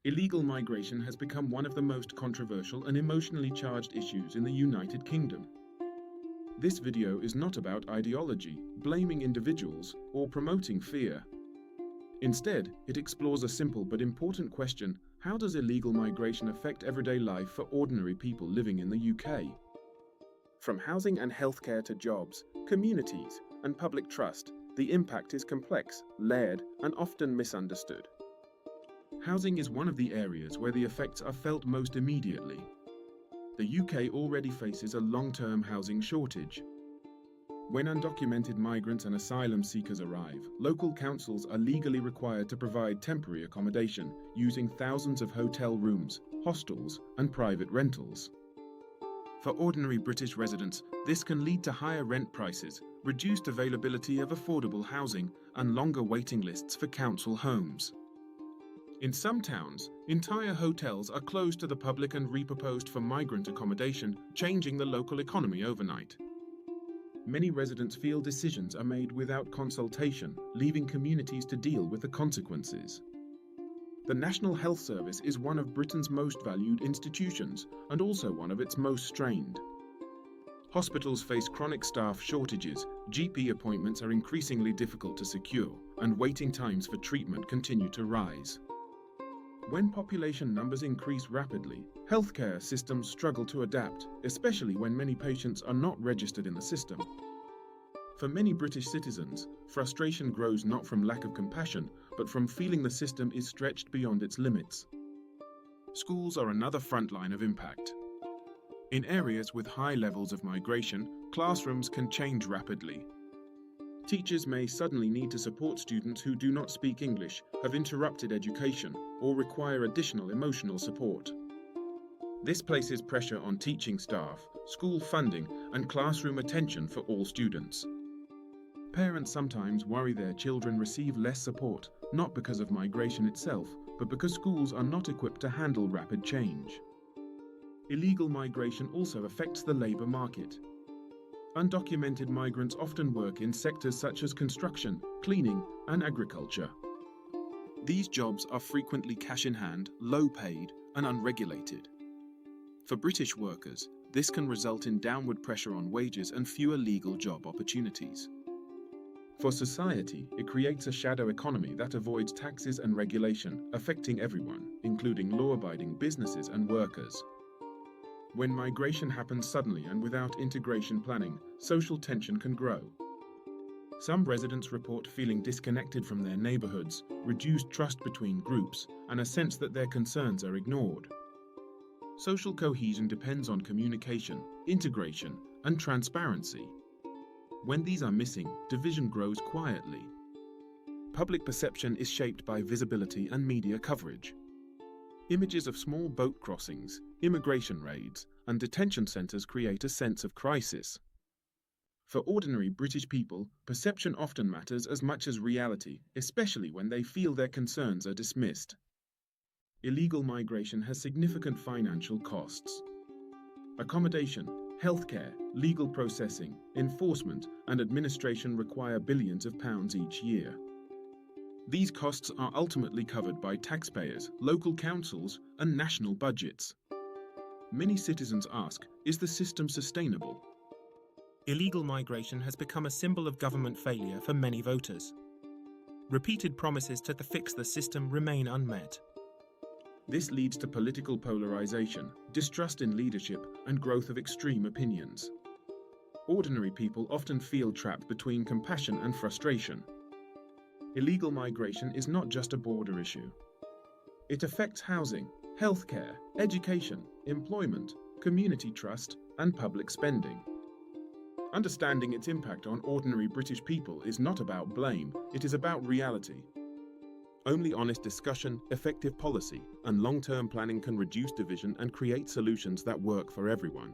Illegal migration has become one of the most controversial and emotionally charged issues in the United Kingdom. This video is not about ideology, blaming individuals, or promoting fear. Instead, it explores a simple but important question: how does illegal migration affect everyday life for ordinary people living in the UK? From housing and healthcare to jobs, communities, and public trust, the impact is complex, layered, and often misunderstood. Housing is one of the areas where the effects are felt most immediately. The UK already faces a long-term housing shortage. When undocumented migrants and asylum seekers arrive, local councils are legally required to provide temporary accommodation using thousands of hotel rooms, hostels, and private rentals. For ordinary British residents, this can lead to higher rent prices, reduced availability of affordable housing, and longer waiting lists for council homes. In some towns, entire hotels are closed to the public and repurposed for migrant accommodation, changing the local economy overnight. Many residents feel decisions are made without consultation, leaving communities to deal with the consequences. The National Health Service is one of Britain's most valued institutions and also one of its most strained. Hospitals face chronic staff shortages, GP appointments are increasingly difficult to secure, and waiting times for treatment continue to rise. When population numbers increase rapidly, healthcare systems struggle to adapt, especially when many patients are not registered in the system. For many British citizens, frustration grows not from lack of compassion, but from feeling the system is stretched beyond its limits. Schools are another front line of impact. In areas with high levels of migration, classrooms can change rapidly. Teachers may suddenly need to support students who do not speak English, have interrupted education, or require additional emotional support. This places pressure on teaching staff, school funding, and classroom attention for all students. Parents sometimes worry their children receive less support, not because of migration itself, but because schools are not equipped to handle rapid change. Illegal migration also affects the labour market. Undocumented migrants often work in sectors such as construction, cleaning, and agriculture. These jobs are frequently cash in hand, low paid, and unregulated. For British workers, this can result in downward pressure on wages and fewer legal job opportunities. For society, it creates a shadow economy that avoids taxes and regulation, affecting everyone, including law-abiding businesses and workers. When migration happens suddenly and without integration planning, social tension can grow. Some residents report feeling disconnected from their neighbourhoods, reduced trust between groups, and a sense that their concerns are ignored. Social cohesion depends on communication, integration, and transparency. When these are missing, division grows quietly. Public perception is shaped by visibility and media coverage. Images of small boat crossings, immigration raids, and detention centres create a sense of crisis. For ordinary British people, perception often matters as much as reality, especially when they feel their concerns are dismissed. Illegal migration has significant financial costs. Accommodation, healthcare, legal processing, enforcement, and administration require billions of pounds each year. These costs are ultimately covered by taxpayers, local councils, and national budgets. Many citizens ask, is the system sustainable? Illegal migration has become a symbol of government failure for many voters. Repeated promises to fix the system remain unmet. This leads to political polarization, distrust in leadership, and growth of extreme opinions. Ordinary people often feel trapped between compassion and frustration. Illegal migration is not just a border issue. It affects housing, healthcare, education, employment, community trust, and public spending. Understanding its impact on ordinary British people is not about blame, it is about reality. Only honest discussion, effective policy, and long-term planning can reduce division and create solutions that work for everyone.